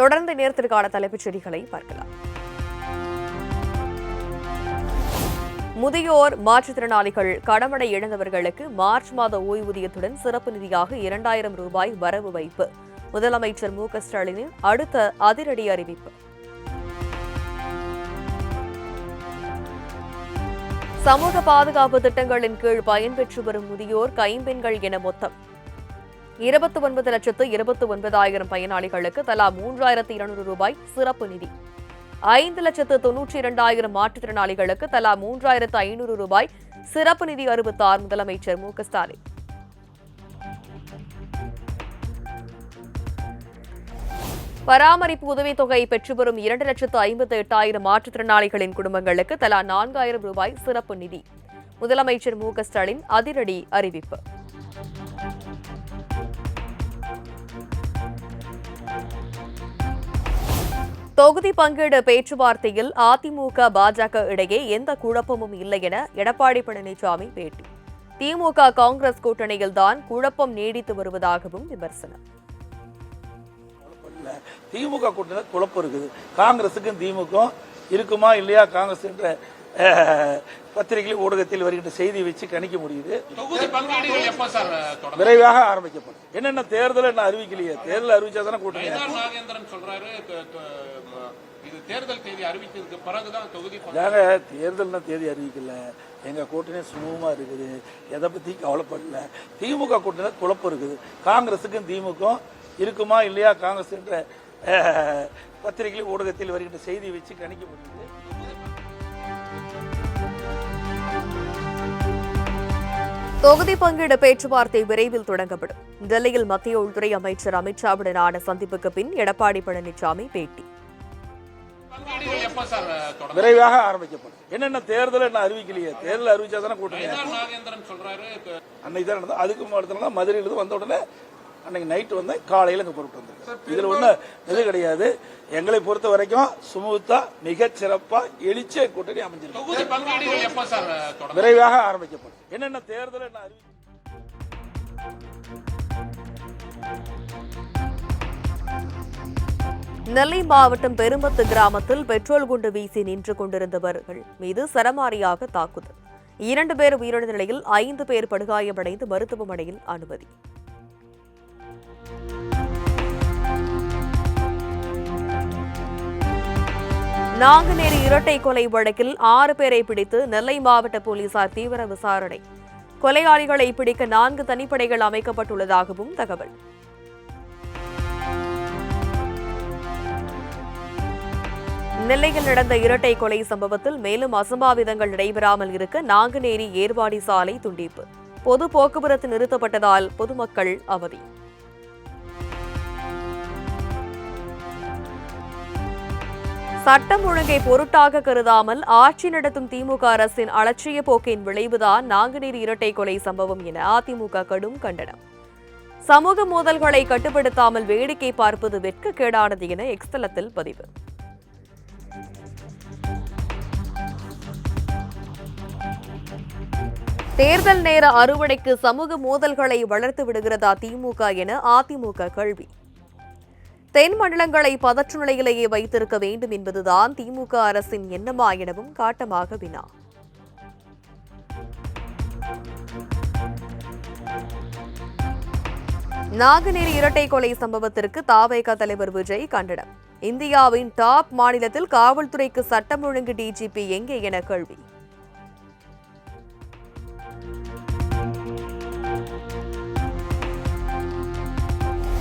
தொடர்ந்து நேரத்திற்கான தலைப்புச் செய்திகளை பார்க்கலாம். முதியோர் மாற்றுத்திறனாளிகள் கடமடை இழந்தவர்களுக்கு மார்ச் மாத ஓய்வூதியத்துடன் சிறப்பு நிதியாக 2000 ரூபாய் வரவு வைப்பு. முதலமைச்சர் மு.க.ஸ்டாலினின் அடுத்த அதிரடி அறிவிப்பு. சமூக பாதுகாப்பு திட்டங்களின் கீழ் பயன்பெற்று வரும் முதியோர் கைம்பெண்கள் என மொத்தம் 29,29,000 பயனாளிகளுக்கு தலா 3,200 ரூபாய் சிறப்பு நிதி. 5,92,000 மாற்றுத்திறனாளிகளுக்கு தலா 3,500 ரூபாய் சிறப்பு நிதி அறிவித்தார் முதலமைச்சர் மு.க.ஸ்டாலின். பராமரிப்பு உதவித்தொகை பெற்று வரும் 2,58,000 மாற்றுத்திறனாளிகளின் குடும்பங்களுக்கு தலா 4,000 ரூபாய் சிறப்பு நிதி. முதலமைச்சர் மு.க.ஸ்டாலின் அதிரடி அறிவிப்பு. தொகுதி பங்கீடு பேச்சுவார்த்தையில் அதிமுக பாஜக இடையே எந்த குழப்பமும் இல்லை என எடப்பாடி பழனிசாமி பேட்டி. திமுக காங்கிரஸ் கூட்டணியில்தான் குழப்பம் நீடித்து வருவதாகவும் விமர்சனம். திமுக கூட்டணியில் குழப்பம் இருக்குது. காங்கிரசுக்கும் திமுக இருக்குமா இல்லையா காங்கிரஸ் என்ற பத்திரிகையில் ஊடகத்தில் வருகின்ற செய்தி வச்சு கணிக்க முடியுது. விரைவாக ஆரம்பிக்கப்படும். என்னென்ன தேர்தல் என்ன அறிவிக்கலையே, தேர்தல் அறிவிச்சா தானே கூட்டணி. தேர்தல் தேதி அறிவிச்சதுக்கு பிறகுதான் தொகுதி தேர்தல் தேதி அறிவிக்கல. எங்க கூட்டணி சுமூகமா இருக்குது, எதை பத்தி கவலைப்படல. திமுக கூட்டணியில் குழப்பம் இருக்குது. காங்கிரசுக்கும் திமுக இருக்குமா இல்லையா காங்கிரஸ் என்ற பத்திரிகையில் ஊடகத்தில் வருகின்ற செய்தி வச்சு கணிக்க முடியுது. தொகுதி பங்கீடு பேச்சுவார்த்தை விரைவில் தொடங்கப்படும். டெல்லியில் மத்திய உள்துறை அமைச்சர் அமித்ஷாவுடனான சந்திப்புக்கு பின் எடப்பாடி பழனிசாமி பேட்டி. விரைவாக ஆரம்பிக்கப்படும். என்னென்ன தேர்தல் என்ன அறிவிக்கலையே, தேர்தல் அறிவிச்சா தானே கூட்டணி. அன்னைக்கு தான் நடந்தது. அதுக்கு அடுத்த மதுரையிலிருந்து வந்த உடனே அன்னைக்கு நைட்டு வந்தேன், காலையில் இங்கே பொருட்டு வந்தேன். இதுல ஒன்றும் இது கிடையாது. எங்களை பொறுத்த வரைக்கும் சுமூகத்தா மிகச் சிறப்பா எழுச்சிய கூட்டணி அமைஞ்சிருக்கு. விரைவாக ஆரம்பிக்கப்படும். என்னென்ன தேர்தல் என்ன அறிவிக்க. நெல்லை மாவட்டம் பெரும்பத்து கிராமத்தில் பெட்ரோல் குண்டு வீசி நின்று கொண்டிருந்தவர்கள் மீது சரமாரியாக தாக்குதல். 2 பேர் உயிரிழந்த நிலையில் 5 பேர் படுகாயமடைந்து மருத்துவமனையில் அனுமதி. நாங்குநேரி இரட்டை கொலை வழக்கில் 6 பேரை பிடித்து நெல்லை மாவட்ட போலீசார் தீவிர விசாரணை. கொலையாளிகளை பிடிக்க 4 தனிப்படைகள் அமைக்கப்பட்டுள்ளதாகவும் தகவல். நெல்லையில் நடந்த இரட்டை கொலை சம்பவத்தில் மேலும் அசம்பாவிதங்கள் நடைபெறாமல் இருக்க நாங்குநேரி ஏர்வாடி சாலை துண்டிப்பு. பொது போக்குவரத்து நிறுத்தப்பட்டதால் பொதுமக்கள் அவதி. சட்டம் ஒழுங்கை பொருட்டாக கருதாமல் ஆட்சி நடத்தும் திமுக அரசின் அலட்சிய போக்கின் விளைவுதான் நாங்குநேரி இரட்டை கொலை சம்பவம் என அதிமுக கடும் கண்டனம். சமூக மோதல்களை கட்டுப்படுத்தாமல் வேடிக்கை பார்ப்பது வெட்கக்கேடானது என எக்ஸ் தளத்தில் பதிவு. தேர்தல் நேர அறுவடைக்கு சமூக மோதல்களை வளர்த்து விடுகிறதா திமுக என அதிமுக கேள்வி. தென் மண்டலங்களை பதற்ற நிலையிலேயே வைத்திருக்க வேண்டும் என்பதுதான் திமுக அரசின் எண்ணமா எனவும் காட்டமாக வினா. நாங்குநேரி இரட்டை கொலை சம்பவத்திற்கு தவேக தலைவர் விஜய் கண்டனம். இந்தியாவின் டாப் மாநிலத்தில் காவல்துறைக்கு சட்டம் ஒழுங்கு டிஜிபி எங்கே என கேள்வி.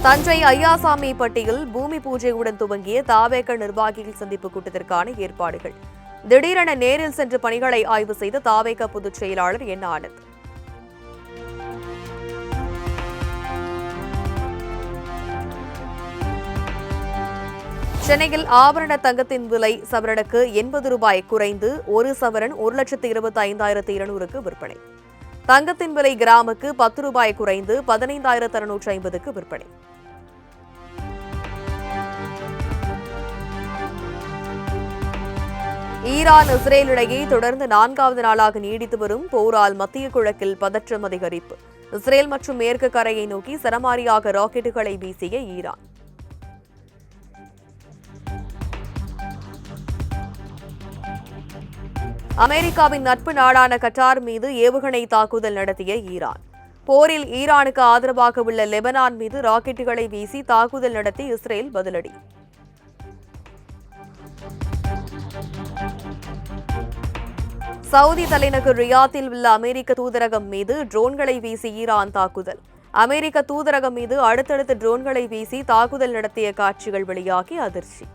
தஞ்சை ஐயாசாமி பட்டியில் பூமி பூஜையுடன் துவங்கிய தவேக நிர்வாகிகள் சந்திப்பு கூட்டத்திற்கான ஏற்பாடுகள். திடீரென நேரில் சென்று பணிகளை ஆய்வு செய்த தவேக பொதுச் செயலாளர் என் ஆனந்த். சென்னையில் ஆபரண தங்கத்தின் விலை சவரனுக்கு 80 ரூபாய் குறைந்து 1 சவரன் 1,25,200க்கு விற்பனை. தங்கத்தின் விலை கிராமுக்கு 10 ரூபாய் குறைந்து 15,650க்கு விற்பனை. ஈரான் இஸ்ரேல் இடையே தொடர்ந்து 4வது நாளாக நீடித்து வரும் போரால் மத்திய கிழக்கில் பதற்றம் அதிகரிப்பு. இஸ்ரேல் மற்றும் மேற்கு கரையை நோக்கி சரமாரியாக ராக்கெட்டுகளை வீசிய ஈரான். அமெரிக்காவின் நட்பு நாடான கட்டார் மீது ஏவுகணை தாக்குதல் நடத்திய ஈரான். போரில் ஈரானுக்கு ஆதரவாக உள்ள லெபனான் மீது ராக்கெட்டுகளை வீசி தாக்குதல் நடத்தி இஸ்ரேல் பதிலடி. சவுதி தலைநகர் ரியாத்தில் உள்ள அமெரிக்க தூதரகம் மீது ட்ரோன்களை வீசி ஈரான் தாக்குதல். அமெரிக்க தூதரகம் மீது அடுத்தடுத்து ட்ரோன்களை வீசி தாக்குதல் நடத்திய காட்சிகள் வெளியாகி அதிர்ச்சி.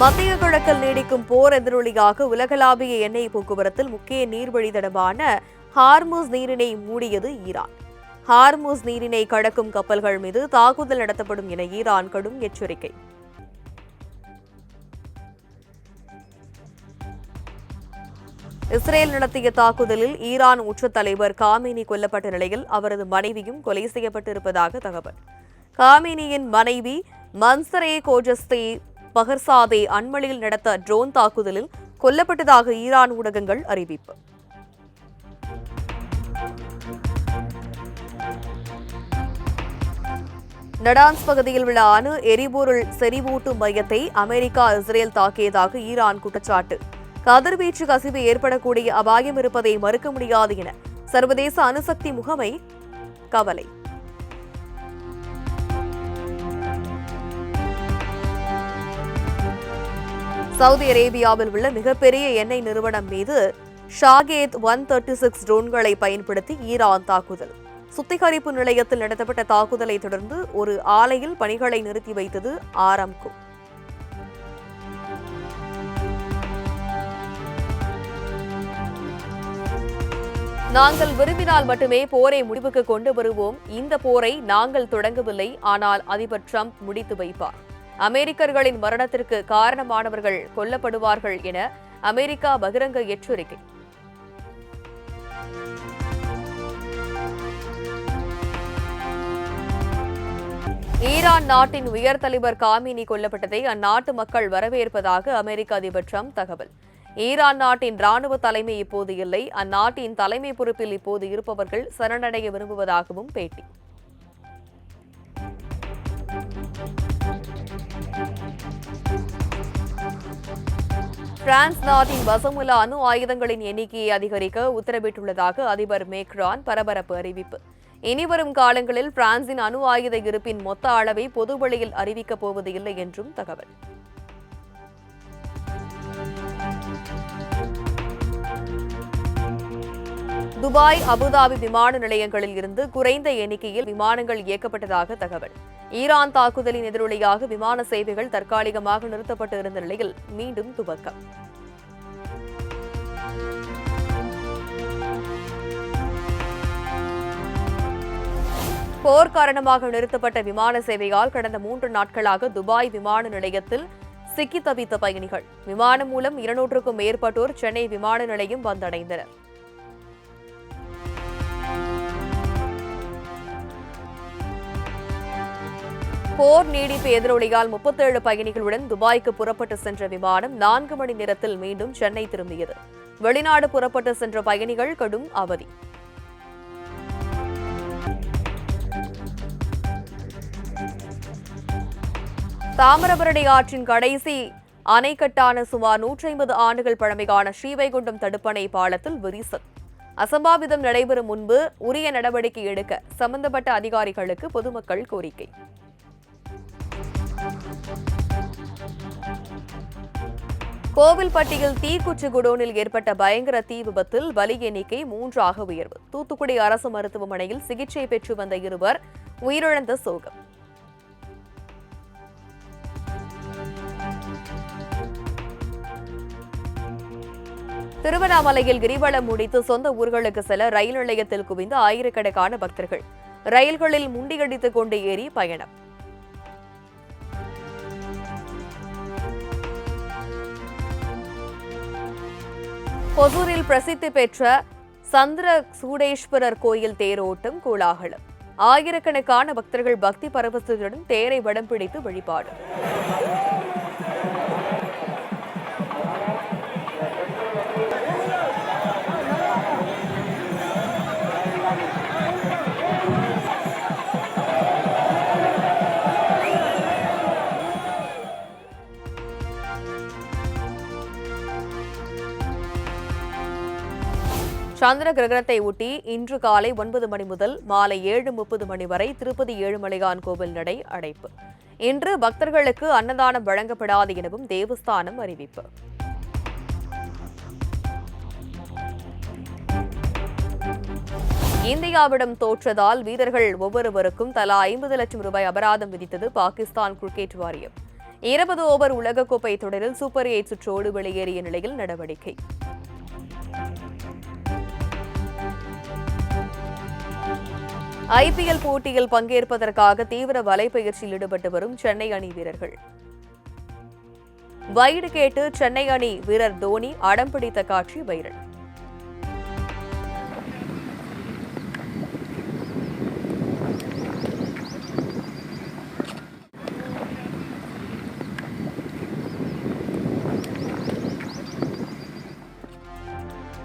மத்திய கிழக்கில் நீடிக்கும் போர் எதிரொலியாக உலகளாவிய எண்ணெய் போக்குவரத்தில் முக்கிய நீர்வழித்தடமான ஹார்முஸ் நீரிணை மூடியது ஈரான். ஹார்முஸ் நீரிணை கடக்கும் கப்பல்கள் மீது தாக்குதல் நடத்தப்படும் என ஈரான் கடும் எச்சரிக்கை. இஸ்ரேல் நடத்திய தாக்குதலில் ஈரான் உச்ச தலைவர் காமேனி கொல்லப்பட்ட நிலையில் அவரது மனைவியும் கொலை செய்யப்பட்டிருப்பதாக தகவல். காமேனியின் மனைவி மன்சரே கோஜஸ்தே பஹர்சாதே அண்மையில் நடத்த ட்ரோன் தாக்குதலில் கொல்லப்பட்டதாக ஈரான் ஊடகங்கள் அறிவிப்பு. நடான்ஸ் பகுதியில் உள்ள அணு எரிபொருள் செறிவூட்டும் மையத்தை அமெரிக்கா இஸ்ரேல் தாக்கியதாக ஈரான் குற்றச்சாட்டு. கதிர்வீச்சு கசிவு ஏற்படக்கூடிய அபாயம் இருப்பதை மறுக்க முடியாது என சர்வதேச அணுசக்தி முகமை கவலை. சவுதி அரேபியாவில் உள்ள மிகப்பெரிய எண்ணெய் நிறுவனம் மீது ஷாகேத் 136 ட்ரோன்களை பயன்படுத்தி ஈரான் தாக்குதல். சுத்திகரிப்பு நிலையத்தில் நடத்தப்பட்ட தாக்குதலை தொடர்ந்து ஒரு ஆலையில் பணிகளை நிறுத்தி வைத்தது ஆரம்கோ. நாங்கள் விரும்பினால் மட்டுமே போரை முடிவுக்கு கொண்டு வருவோம். இந்த போரை நாங்கள் தொடங்கவில்லை, ஆனால் அதிபர் டிரம்ப் முடித்து வைப்பார். அமெரிக்கர்களின் மரணத்திற்கு காரணமானவர்கள் கொல்லப்படுவார்கள் என அமெரிக்கா பகிரங்க எச்சரிக்கை. ஈரான் நாட்டின் உயர் தலைவர் காமினி கொல்லப்பட்டதை அந்நாட்டு மக்கள் வரவேற்பதாக அமெரிக்க அதிபர் டிரம்ப் தகவல். ஈரான் நாட்டின் ராணுவ தலைமை இப்போது இல்லை, அந்நாட்டின் தலைமை பொறுப்பில் இப்போது இருப்பவர்கள் சரணடைய விரும்புவதாகவும் பேட்டி. பிரான்ஸ் நாட்டின் வசமுள்ள அணு ஆயுதங்களின் எண்ணிக்கையை அதிகரிக்க உத்தரவிட்டுள்ளதாக அதிபர் மேக்ரான் பரபரப்பு அறிவிப்பு. இனிவரும் காலங்களில் பிரான்சின் அணு ஆயுத இருப்பின் மொத்த அளவை பொதுவெளியில் அறிவிக்கப் போவது இல்லை என்றும் தகவல். துபாய், அபுதாபி விமான நிலையங்களில் இருந்து குறைந்த எண்ணிக்கையில் விமானங்கள் இயக்கப்பட்டதாக தகவல். ஈரான் தாக்குதலின் எதிரொலியாக விமான சேவைகள் தற்காலிகமாக நிறுத்தப்பட்டு இருந்த நிலையில் மீண்டும் துவக்கம். போர் காரணமாக நிறுத்தப்பட்ட விமான சேவையால் கடந்த 3 நாட்களாக துபாய் விமான நிலையத்தில் சிக்கி தவித்த பயணிகள். விமானம் மூலம் 200க்கும் மேற்பட்டோர் சென்னை விமான நிலையம் வந்தடைந்தனர். போர் நீடிப்பு எதிரொலியால் 37 பயணிகளுடன் துபாய்க்கு புறப்பட்டு சென்ற விமானம் 4 மணி நேரத்தில் மீண்டும் சென்னை திரும்பியது. வெளிநாடு புறப்பட்டு சென்ற பயணிகள் கடும் அவதி. தாமிரபரணி ஆற்றின் கடைசி அணைக்கட்டான சுமார் 150 ஆண்டுகள் பழமையான ஸ்ரீவைகுண்டம் தடுப்பணை பாலத்தில் விரிசல். அசம்பாவிதம் நடைபெறும் முன்பு உரிய நடவடிக்கை எடுக்க சம்பந்தப்பட்ட அதிகாரிகளுக்கு பொதுமக்கள் கோரிக்கை. கோவில்பட்டியில் தீக்குச்சி குடோனில் ஏற்பட்ட பயங்கர தீ விபத்தில் பலி எண்ணிக்கை 3ஆக உயர்வு. தூத்துக்குடி அரசு மருத்துவமனையில் சிகிச்சை பெற்று வந்த இருவர் உயிரிழந்த சோகம். திருவண்ணாமலையில் கிரிவலம் முடித்து சொந்த ஊர்களுக்கு செல்ல ரயில் நிலையத்தில் குவிந்த ஆயிரக்கணக்கான பக்தர்கள். ரயில்களில் முண்டியடித்துக் கொண்டு ஏறி பயணம். பொசூரில் பிரசித்தி பெற்ற சந்திர சூடேஸ்வரர் கோயில் தேரோட்டம் கோலாகலம். ஆயிரக்கணக்கான பக்தர்கள் பக்தி பரவசத்துடன் தேரை வடம் பிடித்து வழிபாடு. சந்திர கிரகணத்தை ஒட்டி இன்று காலை 9 மணி முதல் மாலை 7:30 மணி வரை திருப்பதி ஏழுமலையான் கோவில் நடை அடைப்பு. இன்று பக்தர்களுக்கு அன்னதானம் வழங்கப்படாது எனவும் தேவஸ்தானம் அறிவிப்பு. இந்தியாவிடம் தோற்றதால் வீரர்கள் ஒவ்வொருவருக்கும் தலா 50 லட்சம் ரூபாய் அபராதம் விதித்தது பாகிஸ்தான் கிரிக்கெட் வாரியம். 20 ஓவர் உலகக்கோப்பை தொடரில் சூப்பர் 8 சுற்றோடு வெளியேறிய நிலையில் நடவடிக்கை. IPL போட்டியில் பங்கேற்பதற்காக தீவிர வலைப்பயிற்சியில் ஈடுபட்டு வரும் சென்னை அணி வீரர்கள். வைடு கேட்டு சென்னை அணி வீரர் தோனி அடம் பிடித்த காட்சி வைரல்.